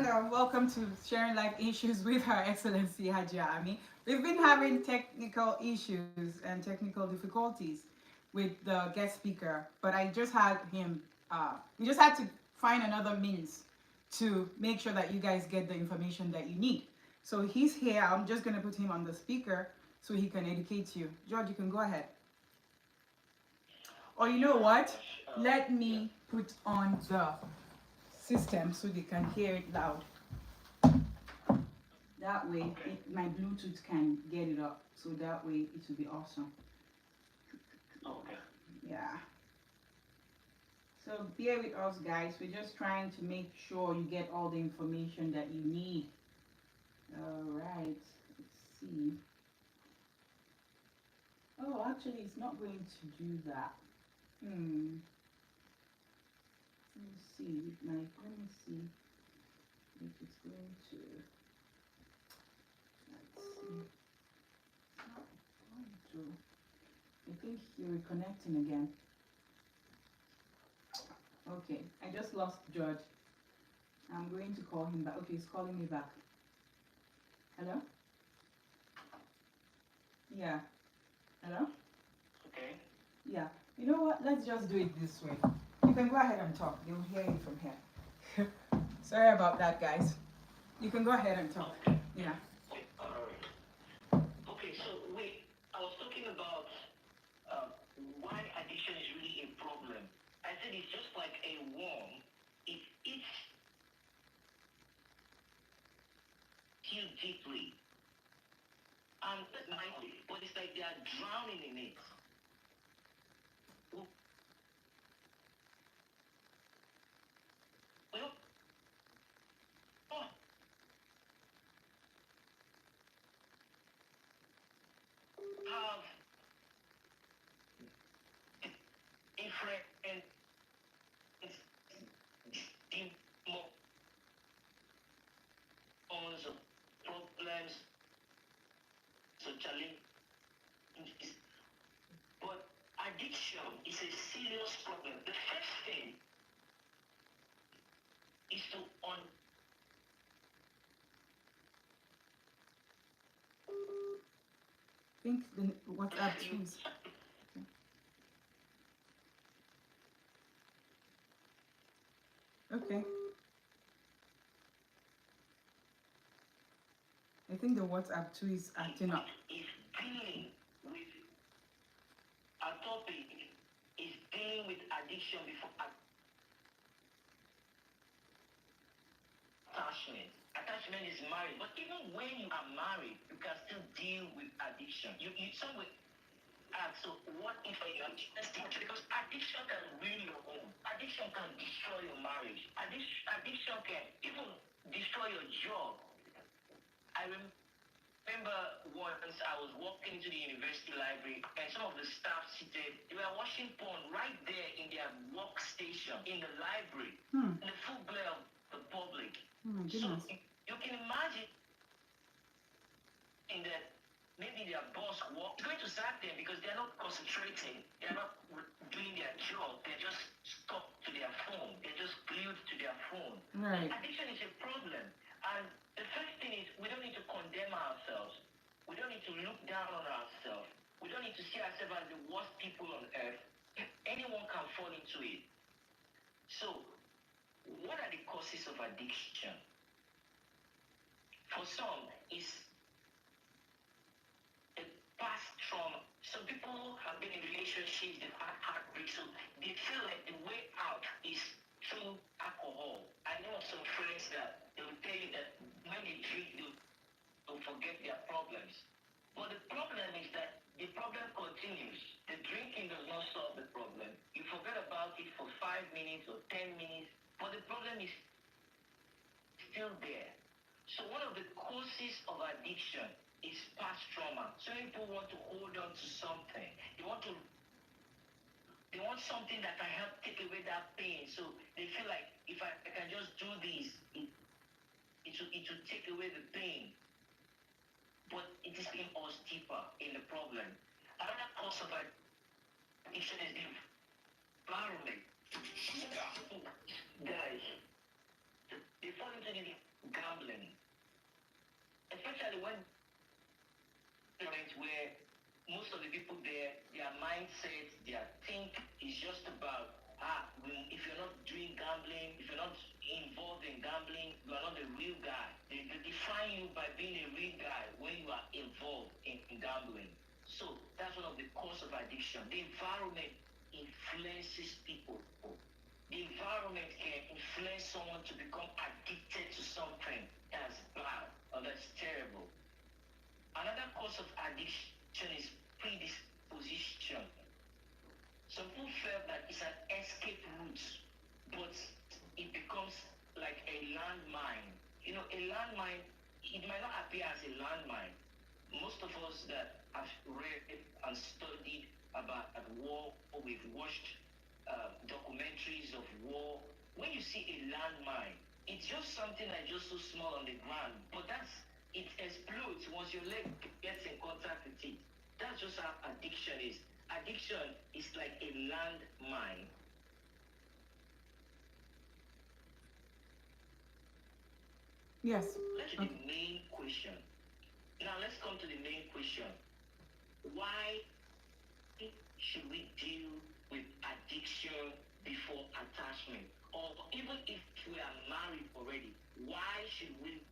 Hello, welcome to Sharing Life Issues with Her Excellency Haji Ami. We've been having technical issues and technical difficulties with the guest speaker, but I just had him, we just had to find another means to make sure that you guys get the information that you need. So he's here, I'm just going to put him on the speaker so he can educate you. George, you can go ahead. Or you know what? Let me put on the system so they can hear it loud. That way, my Bluetooth can get it up. So that way, it will be awesome. Okay. Yeah. So bear with us, guys. We're just trying to make sure you get all the information that you need. All right. Let's see. Oh, actually, it's not going to do that. Let me see. Let me see if it's going to. Let's see. It's not going to. I think you're reconnecting again. Okay, I just lost George. I'm going to call him back. Okay, he's calling me back. Hello? Yeah. Hello? Okay. Yeah. You know what? Let's just do it this way. You can go ahead and talk. They'll hear you from here. Sorry about that, guys. You can go ahead and talk. Okay. Yeah. Alright. Okay, so I was talking about why addiction is really a problem. I said it's just like a worm. It eats you deeply. And but it's like they are drowning in it. We don't have different demons or problems or challenges. But addiction is a serious problem. The first thing is to I think the WhatsApp tools. Okay. I think the WhatsApp too is acting up. is dealing with our topic is dealing with addiction before attachment. Attachment is married, but even when you are married, you can still deal with addiction. You somewhere ask, so what if you are because addiction can ruin your home. Addiction can destroy your marriage. Addiction can even destroy your job. I remember once I was walking into the university library and some of the staff seated, they were watching porn right there in their workstation in the library, in the full glare of the public. So you can imagine that maybe their boss is going to sack them because they're not concentrating, they're not doing their job, they're just stuck to their phone, they're just glued to their phone. Right. Addiction is a problem. And the first thing is we don't need to condemn ourselves. We don't need to look down on ourselves. We don't need to see ourselves as the worst people on earth. Anyone can fall into it. So, what are the causes of addiction? For some, it's a past trauma. Some people have been in relationships, they've had heartbreak, so they feel like the way out is through alcohol. I know of some friends that they will tell you that when they drink, they'll forget their problems. But the problem is that the problem continues. The drinking does not solve the problem. You forget about it for 5 minutes or 10 minutes, but the problem is still there. So one of the causes of addiction is past trauma. Some people want to hold on to something. They want something that can help take away that pain. So they feel like if I can just do this, it will take away the pain. But it is being us deeper in the problem. Another cause of addiction is the environment. Guys, they fall into something in gambling, especially when where most of the people there, their mindset, their think is just about if you're not doing gambling, if you're not involved in gambling, you are not a real guy. They define you by being a real guy when you are involved in gambling. So that's one of the cause of addiction. The environment influences people. The environment can influence someone to become addicted to something that's bad or that's terrible. Another cause of addiction is predisposition. Some people feel that it's an escape route, but it becomes like a landmine. You know, a landmine, it might not appear as a landmine. Most of us that have read and studied about war, or we've watched documentaries of war, when you see a landmine, it's just something that's just so small on the ground, but it explodes once your leg gets in contact with it. That's just how addiction is. Addiction is like a landmine. Yes. Let's do the main question. Now let's come to the main question. Why should we deal with addiction before attachment? Or even if we are married already, why should we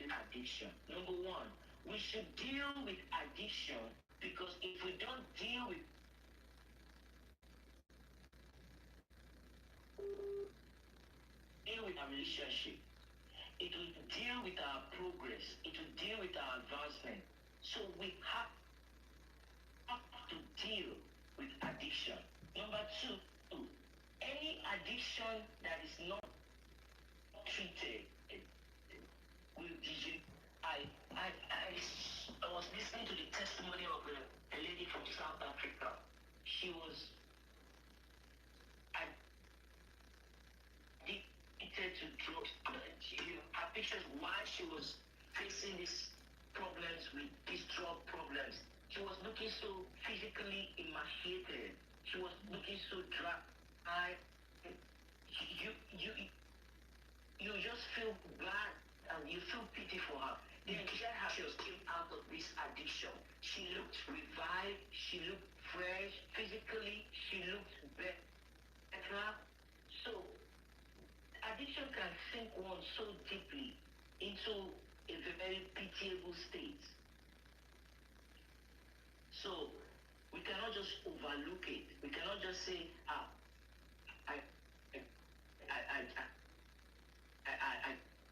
addiction? Number one, we should deal with addiction because if we don't deal with our relationship, it will deal with our progress, it will deal with our advancement. So we have to deal with addiction. Number two, any addiction that is not treated will degenerate. I was listening to the testimony of a lady from South Africa. She was addicted to drugs. Her pictures why she was facing these problems with these drug problems. She was looking so physically emaciated. She was looking so dry. You just feel bad and you feel pity for her. Then she said how she was came out of this addiction. She looked revived, she looked fresh, physically she looked better. So addiction can sink one so deeply into a very pitiable state. So we cannot just overlook it. We cannot just say, I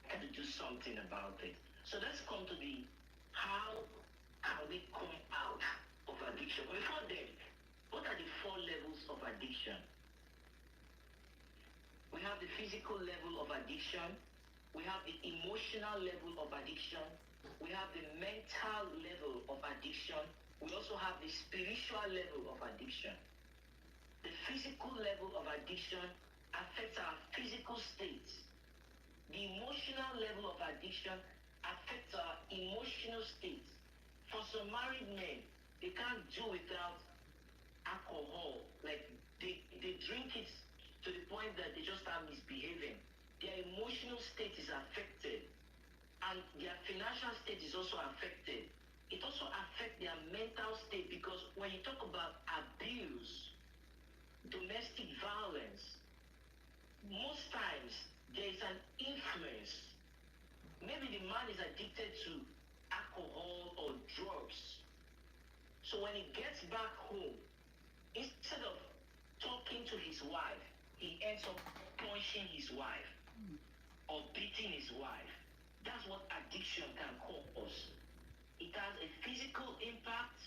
have to do something about it. So let's come to the how can we come out of addiction. Before then, what are the 4 levels of addiction? We have the physical level of addiction. We have the emotional level of addiction. We have the mental level of addiction. We also have the spiritual level of addiction. The physical level of addiction affects our physical state. The emotional level of addiction affects our emotional state. For some married men, they can't do without alcohol. Like they drink it to the point that they just start misbehaving. Their emotional state is affected, and their financial state is also affected. It also affects their mental state because when you talk about abuse, domestic violence, most times there is an influence. Maybe the man is addicted to alcohol or drugs. So when he gets back home, instead of talking to his wife, he ends up punching his wife or beating his wife. That's what addiction can cause. It has a physical impact,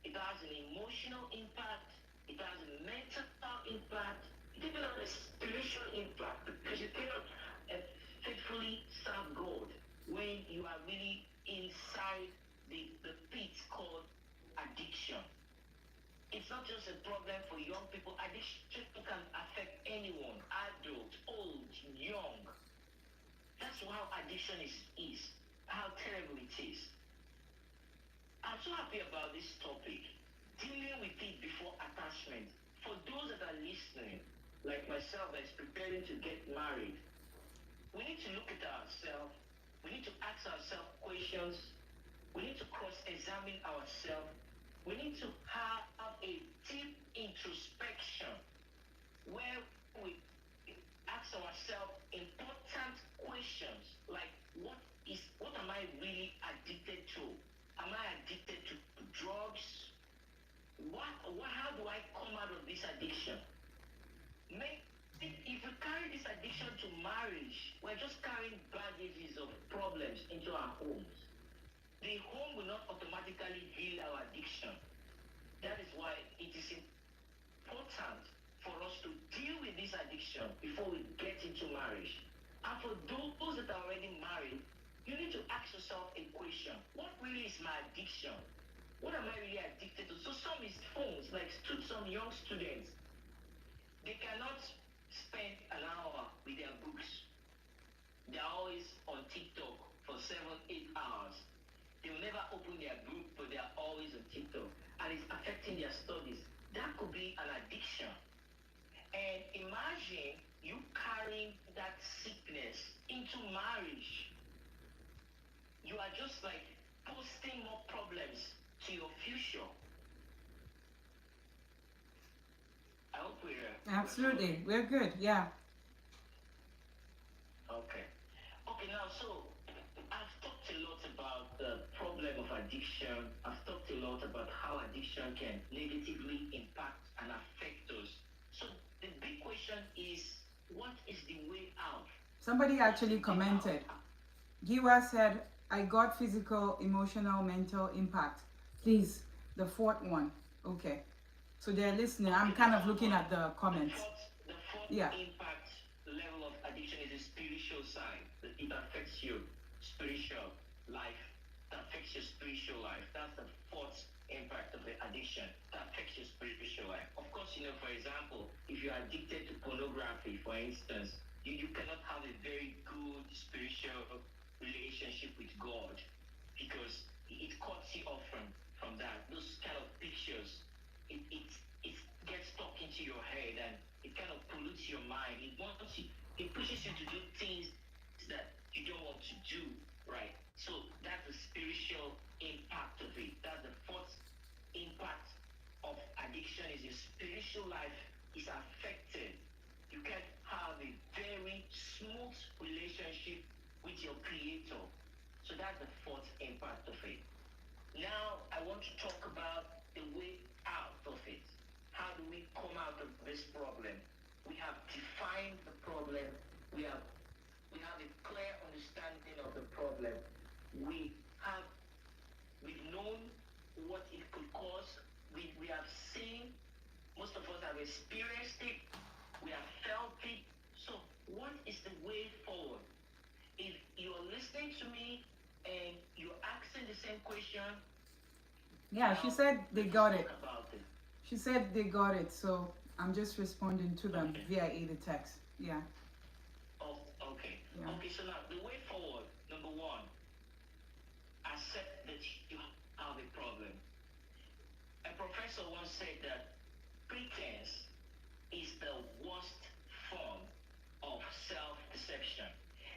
it has an emotional impact, it has a mental impact, it even has a spiritual impact because you cannot faithfully serve God when you are really inside the pit called addiction. It's not just a problem for young people. Addiction can affect anyone, adult, old, young. That's how addiction is, how terrible it is. I'm so happy about this topic, dealing with it before attachment. For those that are listening, like myself that's preparing to get married, we need ourselves. We need to ask ourselves questions. We need to cross-examine ourselves. We need to have a deep introspection where we ask ourselves important questions like what am I really addicted to? Am I addicted to drugs? How do I come out of this addiction? If we carry this addiction to marriage, we're just carrying baggages of problems into our homes. The home will not automatically heal our addiction. That is why it is important for us to deal with this addiction before we get into marriage. And for those that are already married, you need to ask yourself a question. What really is my addiction? What am I really addicted to? So some is phones, like some young students, they cannot spend an hour with their books. They're always on TikTok for 7-8 hours. They will never open their book, but they're always on TikTok. And it's affecting their studies. That could be an addiction. And imagine you carrying that sickness into marriage. You are just like posting more problems to your future. I hope we're Absolutely. We're good. Yeah. okay. Okay, now so I've talked a lot about the problem of addiction. I've talked a lot about how addiction can negatively impact and affect us. So the big question is, what is the way out? Somebody actually commented. Giwa said, I got physical, emotional, mental impact. Please, the fourth one. Okay. So they're listening. I'm kind of looking at the comments. The fourth Yeah. impact level of addiction is the spiritual side. It affects your spiritual life. That affects your spiritual life. That's the fourth impact of the addiction. That affects your spiritual life. Of course, for example, if you're addicted to pornography, for instance, you cannot have a very good spiritual relationship with God because it cuts you off from that. Those kind of pictures, it gets stuck into your head and it kind of pollutes your mind. It pushes you to do things that you don't want to do, right? So that's the spiritual impact of it. That's the fourth impact of addiction is your spiritual life is affected. You can't have a very smooth relationship with your creator. So that's the fourth impact of it. Now I want to talk about the way out of it. How do we come out of this problem? We have defined the problem. We have a clear understanding of the problem. We've known what it could cause. We have seen, most of us have experienced it. We have felt it. So what is the way forward? If you're listening to me and you're asking the same question, Yeah, she said they got it. about it. She said they got it. So I'm just responding to them via the text. Yeah. Oh, okay. Yeah. Okay, so now the way forward, number one, accept that you have a problem. A professor once said that pretense is the worst form of self-deception.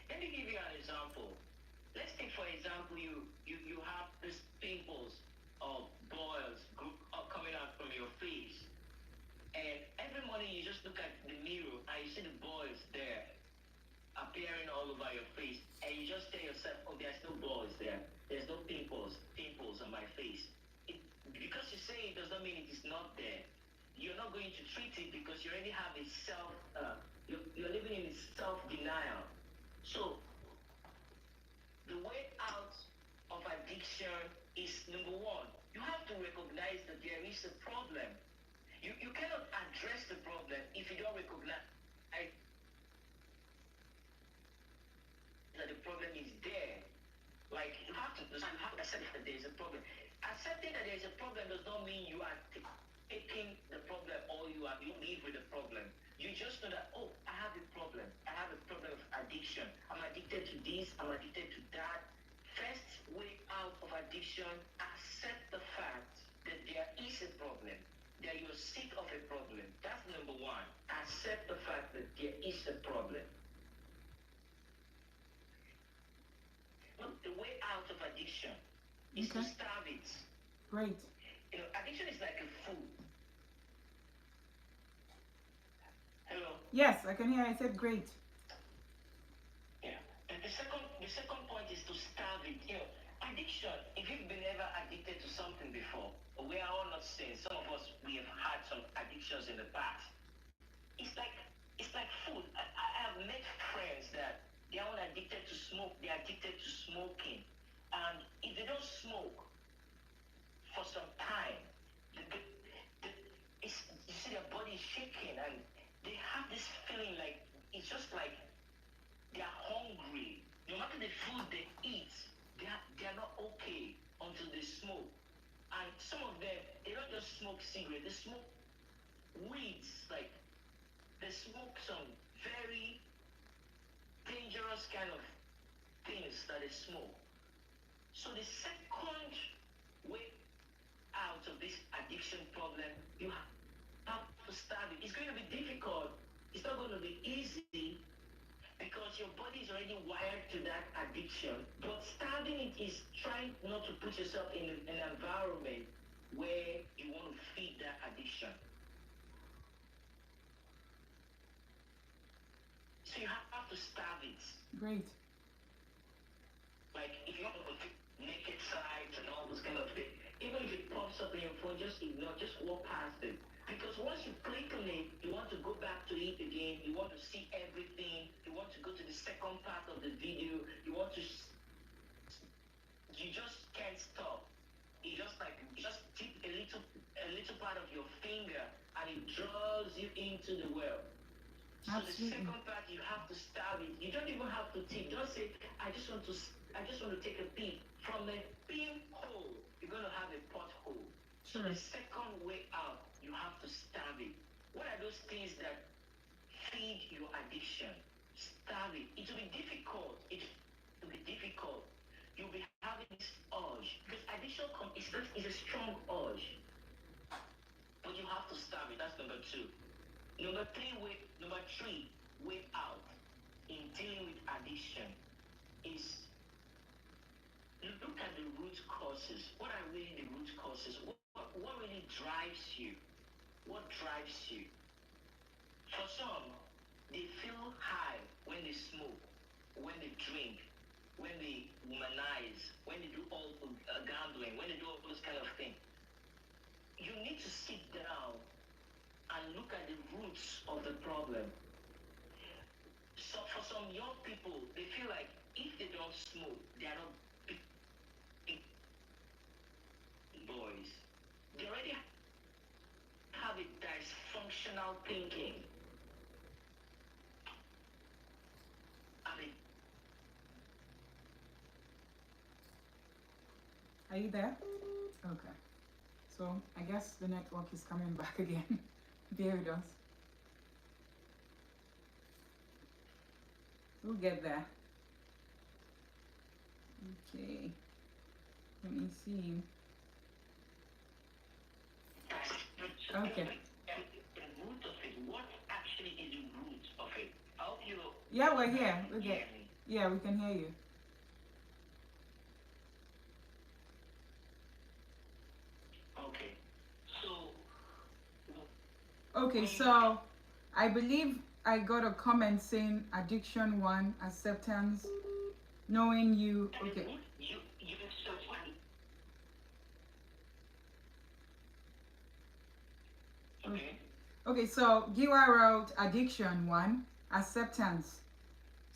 Let me give you an example. Let's take, for example, you have these pimples or boils coming out from your face. And every morning you just look at the mirror and you see the boils there appearing all over your face. And you just tell yourself, oh, there's no boils there. There's no pimples on my face. Because you say it does not mean it is not there. You're not going to treat it because you already have a you're living in self-denial. So the way out of addiction is, number one, you have to recognize that there is a problem. You cannot address the problem if you don't recognize that the problem is there. Like, you have to accept that there is a problem. Accepting that there is a problem does not mean you are taking the problem or you live with the problem. You just know that, oh, I have a problem. I have a problem of addiction. I'm addicted to this. I'm addicted to that. First way out of addiction, accept the fact that there is a problem, that you're sick of a problem. That's number one. Accept the fact that there is a problem. the way out of addiction is to starve it. Great. Addiction is like a food. Hello? Yes, I can hear. I said great. Yeah. And the second point is to starve it. Addiction, if you've been ever addicted to something before, we are all not saying, some of us, we have had some addictions in the past. It's like food. I have met friends that they are all addicted to smoke. They're addicted to smoking. And if they don't smoke for some time, you see their body is shaking and they have this feeling like it's just like they are hungry. No matter the food they eat, they are not okay until they smoke. And some of them, they don't just smoke cigarettes, they smoke weeds. Like, they smoke some very dangerous kind of things that they smoke. So the second way out of this addiction problem, you have to start it. It's going to be difficult. It's not going to be easy because your body is already wired to that addiction. But starving it is trying not to put yourself in an environment where you want to feed that addiction. So you have to starve it. Great. Like if you want to naked sites and all those kind of things, even if it pops up in your phone, just ignore, just walk past it. Because once you click on it, you want to go back to it again, you want to see everything, you want to go to the second part of the video, you just can't stop. You just tip a little part of your finger and it draws you into the well. So Absolutely. the second part, you have to starve it. You don't even have to tip. Just say, I just want to take a peep. From a pinhole, you're going to have a pothole. Sure. So the second way out, you have to starve it. What are those things that feed your addiction? Starve it. It will be difficult. You'll be having this urge. Because addiction is a strong urge. But you have to starve it. That's number 2. Number three way out in dealing with addiction is look at the root causes. What are really the root causes? What really drives you? What drives you? For some, they feel high when they smoke, when they drink, when they womanize, when they do all gambling, when they do all those kind of things. You need to sit down and look at the roots of the problem. So for some young people, they feel like if they don't smoke, they are not big boys. They already have a dysfunctional thinking. Are you there? Okay. So I guess the network is coming back again. Bear with us. We'll get there. Okay. Let me see. Okay. The root of it. What actually is the root of it? I hope you. Yeah, we're here. Yeah, we can hear you. Okay. Okay, so I believe I got a comment saying addiction 1, acceptance, knowing you. Okay. Okay, so Giwa wrote addiction 1, acceptance.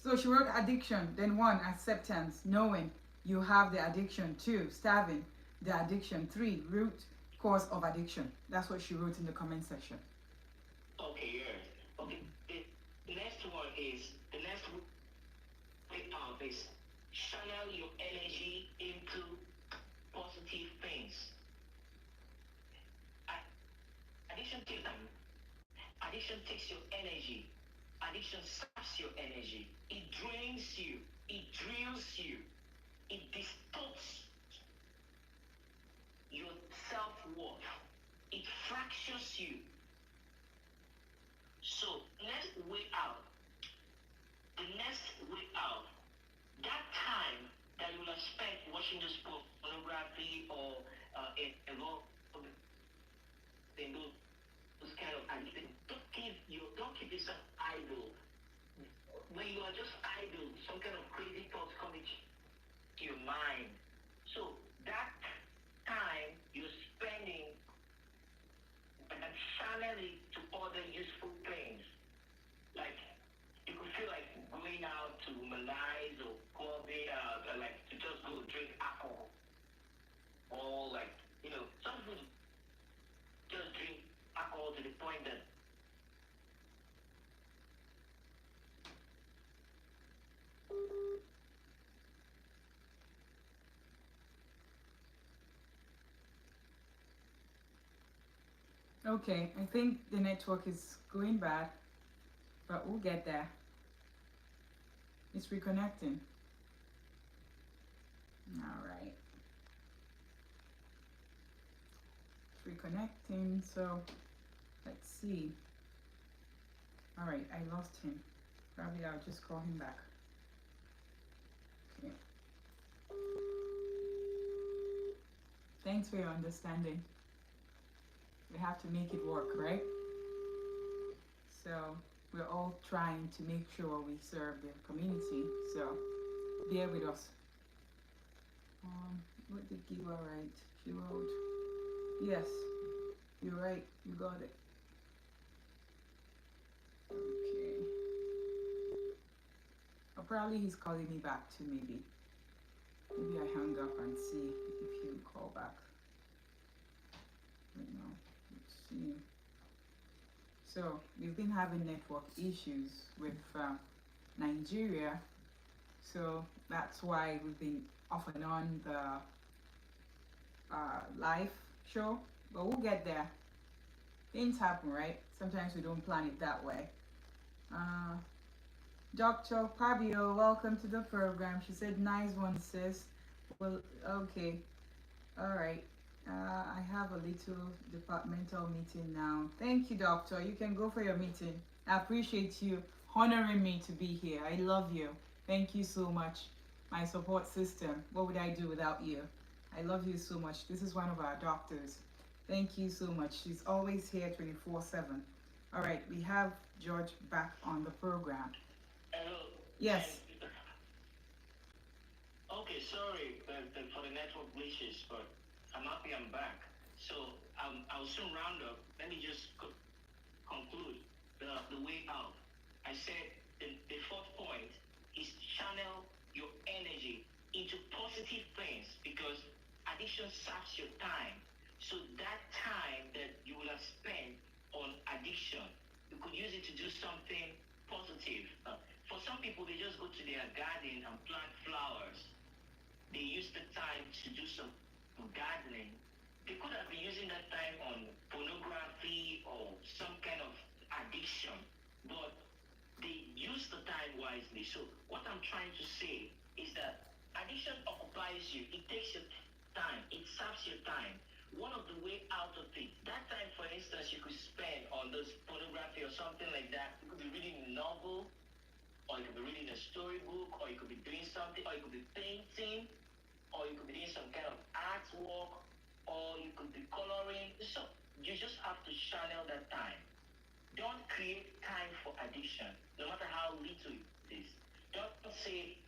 So she wrote addiction, then 1, acceptance, knowing you have the addiction. 2, starving, the addiction. 3, root cause of addiction. That's what she wrote in the comment section. Okay, yeah. Okay. The next one is channel your energy into positive things. Addiction takes your energy. Addiction saps your energy. It drains you. It drills you. It distorts your self-worth. It fractures you. So, next way out, that time that you will have watching this pornography or involved in those kind of addictions. Don't keep yourself idle. When you are just idle, some kind of crazy thoughts come into your mind. So that time you're spending and channel it to other useful things. Like you could feel like going out to Malays or clubbing, like to just go drink alcohol. Or like, some people just drink alcohol to the point that Okay, I think the network is going bad, but we'll get there. It's reconnecting. All right. It's reconnecting, so let's see. All right, I lost him. Probably I'll just call him back. Okay. Thanks for your understanding. We have to make it work, right? So we're all trying to make sure we serve the community. So bear with us. What did Giva write? She wrote, yes, you're right, you got it. Okay. Or probably he's calling me back too, maybe. Maybe I hang up and see if he'll call back. Right now. Let's see. So we've been having network issues with Nigeria. So that's why we've been off and on the live show, but we'll get there. Things happen, right? Sometimes we don't plan it that way. Dr. Pabio, welcome to the program. She said, nice one, sis. Well, okay. All right. I have a little departmental meeting now. Thank you, doctor. You can go for your meeting. I appreciate you honoring me to be here. I love you. Thank you so much. My support system. What would I do without you? I love you so much. This is one of our doctors. Thank you so much. She's always here 24/7. All right, we have George back on the program. Hello. Yes. Okay, sorry for the network glitches, but I'm happy I'm back. So I'll soon round up. Let me just conclude the way out. I said the fourth point is channel your energy into positive things because addiction saps your time. So that time that you will have spent on addiction, you could use it to do something positive. For some people, they just go to their garden and plant flowers. They use the time to do some gardening. They could have been using that time on pornography or some kind of addiction, but they use the time wisely. So what I'm trying to say is that addiction occupies you. It takes your time. It saps your time. One of the way out of it, that time, for instance, you could spend on this pornography or something like that. You could be reading a novel, or you could be reading a storybook, or you could be doing something, or you could be painting, or you could be doing some kind of artwork, or you could be coloring. So you just have to channel that time. Don't create time for addiction, no matter how little it is. Don't say,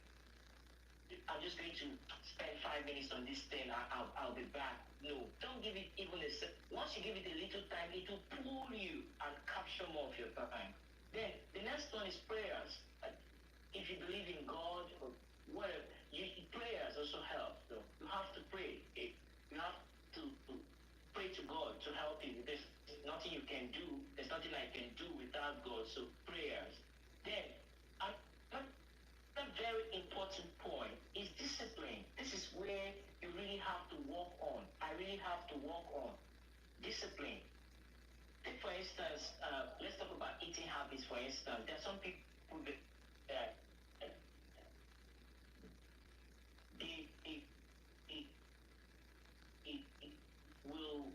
I'm just going to spend 5 minutes on this thing, I'll be back. No, don't give it even a second. Once you give it a little time, it will pull you and capture more of your time. Then the next one is prayers. If you believe in God or whatever, prayers also help. So you have to pray. You have to pray to God to help you. There's nothing you can do. There's nothing I can do without God. So prayers. Then a very important point is discipline. This is where you really have to work on. I really have to work on discipline. Take for instance, let's talk about eating habits. For instance, there are some people that they will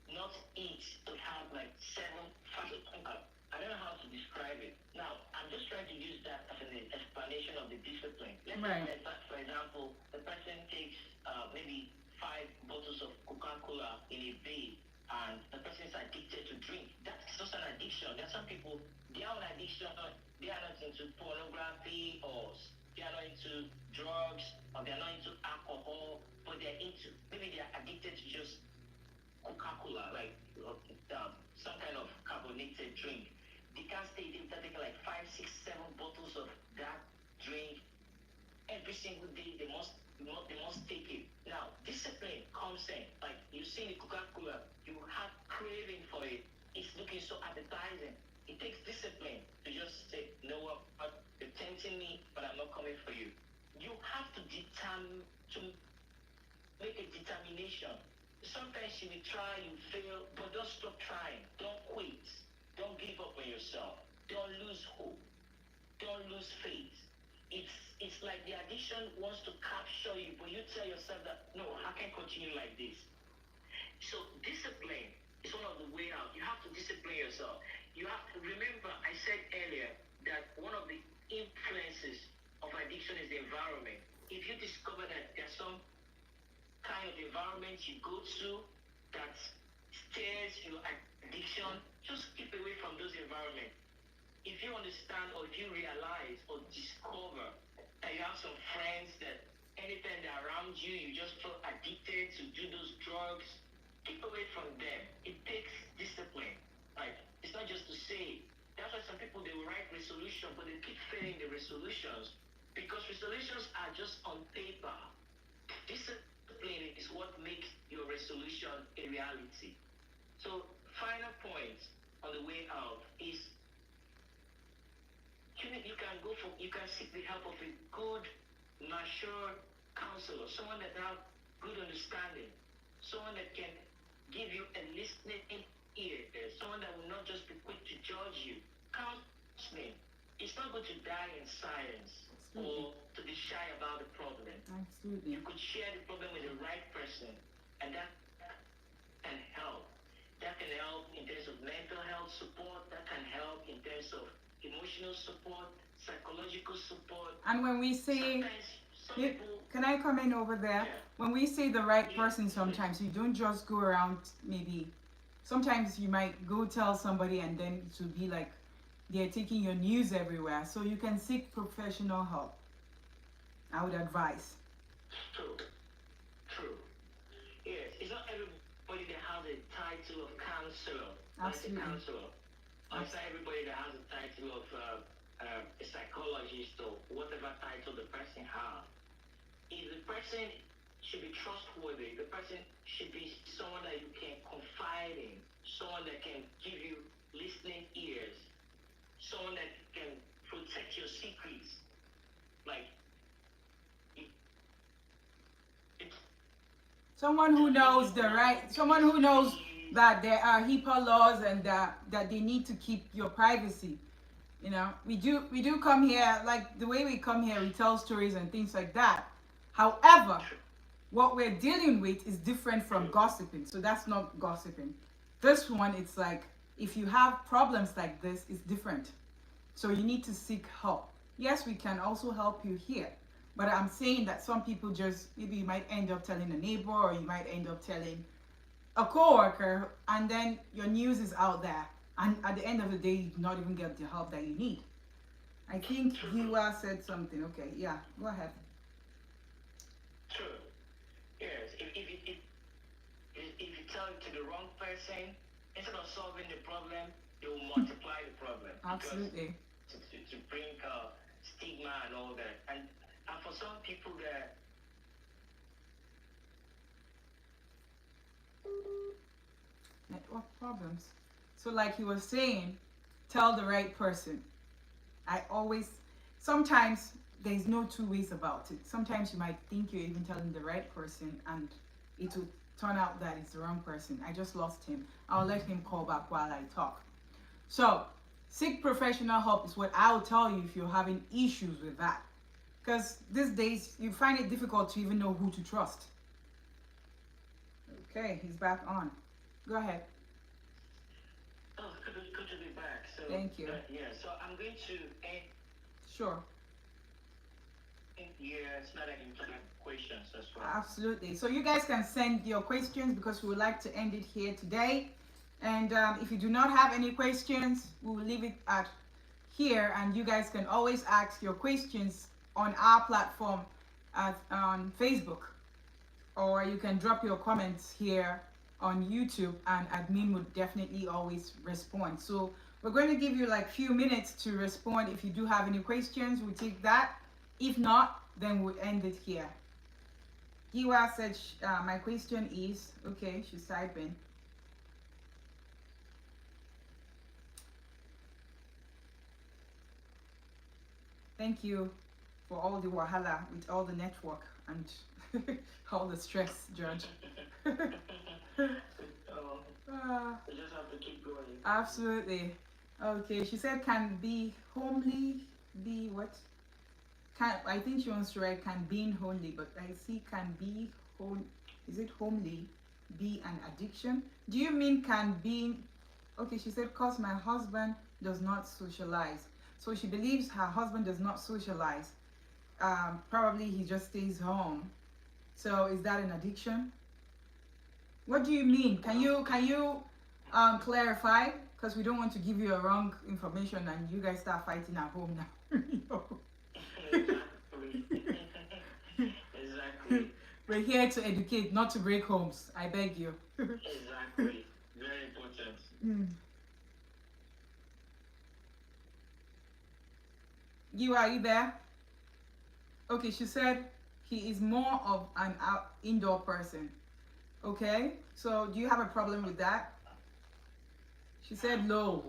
not eat to have like 7 fast. I don't know how to describe it. Now, I'm just trying to use that as an explanation of the discipline. Let's say, for example, the person takes maybe 5 bottles of Coca-Cola in a day, and the person is addicted to drink. That's just an addiction. There are some people, they are on addiction, they are not into pornography, or they are not into drugs, or they are not into alcohol, but they are into, maybe they are addicted to just Coca-Cola, like some kind of carbonated drink. They can't stay, they take like 5, 6, 7 bottles of that drink every single day. They must take it. Now, discipline comes in. Like you see the Coca-Cola, you have craving for it. It's looking so appetizing. It takes discipline to just say, you know what, you're tempting me, but I'm not coming for you. You have to make a determination. Sometimes you will try, you fail, but don't stop trying. Don't quit. Don't give up on yourself. Don't lose hope. Don't lose faith. It's like the addiction wants to capture you, but you tell yourself that, no, I can't continue like this. So discipline is one of the way out. You have to discipline yourself. You have to remember, I said earlier that one of the influences of addiction is the environment. If you discover that there's some kind of environment you go to that stirs your addiction, just keep away from those environments. If you understand, or if you realize or discover that you have some friends that anytime they're around you, you just feel addicted to do those drugs, keep away from them. It takes discipline. Like, it's not just to say. That's why some people, they will write resolution, but they keep failing the resolutions because resolutions are just on paper. Discipline is what makes your resolution a reality. So, final point on the way out is you can seek the help of a good, mature counselor, someone that has good understanding, someone that can give you a listening ear, someone that will not just be quick to judge you. Counseling, it's not good to die in silence. Absolutely. Or to be shy about the problem. Absolutely. You could share the problem with the right person, and that can help. That can help in terms of mental health support. That can help in terms of emotional support, psychological support. And when we say, can I come in over there? Yeah. When we say the right person, sometimes you don't just go around, maybe, sometimes you might go tell somebody and then it will be like they're taking your news everywhere. So you can seek professional help, I would advise. True. Yes, it's not everybody that has a title of counselor. Absolutely. Like a counselor. It's not everybody that has a title of a psychologist or whatever title the person has. If the person should be trustworthy, the person should be someone that you can confide in, someone that can give you listening ears, someone that can protect your secrets. Like, someone who knows someone who knows that there are HIPAA laws and that they need to keep your privacy. You know, we do come here, like the way we come here, we tell stories and things like that. However, what we're dealing with is different from gossiping. So that's not gossiping. This one, it's like, if you have problems like this, it's different. So you need to seek help. Yes, we can also help you here. But I'm saying that some people just, maybe you might end up telling a neighbor, or you might end up telling a coworker, and then your news is out there. And at the end of the day, you do not even get the help that you need. I think viewer said something. Okay, yeah, go ahead. True. Yes. If you tell it to the wrong person, instead of solving the problem, they will multiply the problem. Absolutely. To bring stigma and all that. And for some people that network problems. So like he was saying, tell the right person. Sometimes there's no two ways about it. Sometimes you might think you're even telling the right person and it will turn out that it's the wrong person. I just lost him. I'll let him call back while I talk. So seek professional help is what I'll tell you if you're having issues with that. Because these days you find it difficult to even know who to trust. Okay, he's back on. Go ahead. Oh, good to be back. So thank you. Yeah, so I'm going to end. Sure. Yeah, it's not an important questions as well. Absolutely. So you guys can send your questions because we would like to end it here today. And if you do not have any questions, we will leave it at here, and you guys can always ask your questions on our platform on Facebook, or you can drop your comments here on YouTube, and admin would definitely always respond. So we're going to give you like few minutes to respond. If you do have any questions, we'll take that. If not, then we'll end it here. Giwa said, my question is, okay, she's typing. Thank you for all the wahala with all the network and all the stress, Judge. We just have to keep going. Absolutely. Okay, she said, can be homely, be what? Can, I think she wants to write can being homely, but I see can be home. Is it homely be an addiction? Do you mean can being? Okay, she said, cause my husband does not socialize. So she believes her husband does not socialize. Probably he just stays home. So is that an addiction? What do you mean? Can you clarify? Because we don't want to give you a wrong information and you guys start fighting at home now. Exactly. We're here to educate, not to break homes. I beg you. Exactly. Very important. Mm. Are you there? Okay, she said he is more of an indoor person. Okay, so do you have a problem with that? She said no.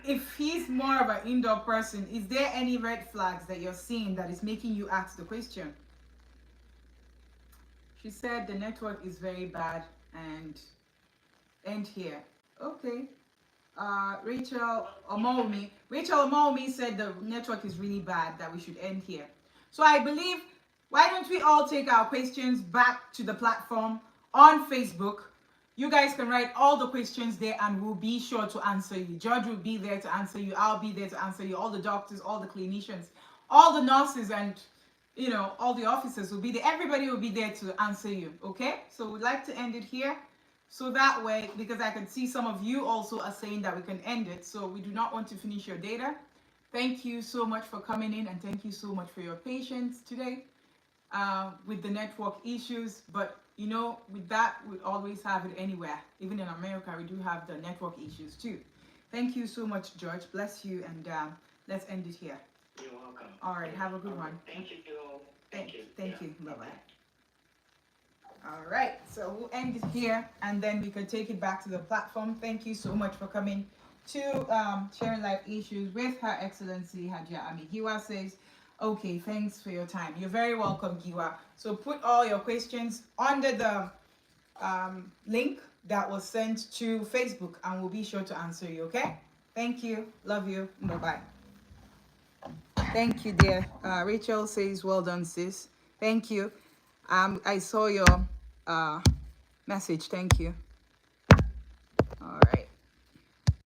If he's more of an indoor person, is there any red flags that you're seeing that is making you ask the question? She said the network is very bad and end here. Okay. Rachel Omomi said the network is really bad, that we should end here. So I believe, why don't we all take our questions back to the platform on Facebook? You guys can write all the questions there and we'll be sure to answer you. George will be there to answer you. I'll be there to answer you. All the doctors, all the clinicians, all the nurses, and all the officers will be there. Everybody will be there to answer you. Okay? So we'd like to end it here. So that way, because I can see some of you also are saying that we can end it. So we do not want to finish your data. Thank you so much for coming in, and thank you so much for your patience today with the network issues. But with that, we always have it anywhere. Even in America, we do have the network issues too. Thank you so much, George. Bless you, and let's end it here. You're welcome. All right, have a good one. Thank you. Thank you. Bye-bye. All right, so we'll end it here, and then we can take it back to the platform. Thank you so much for coming to Sharing Life Issues with Her Excellency Hajia Ami. Giwa says, okay, thanks for your time. You're very welcome, Giwa. So put all your questions under the link that was sent to Facebook, and we'll be sure to answer you, okay? Thank you. Love you. Bye-bye. Thank you, dear. Rachel says, well done, sis. Thank you. I saw your message. Thank you.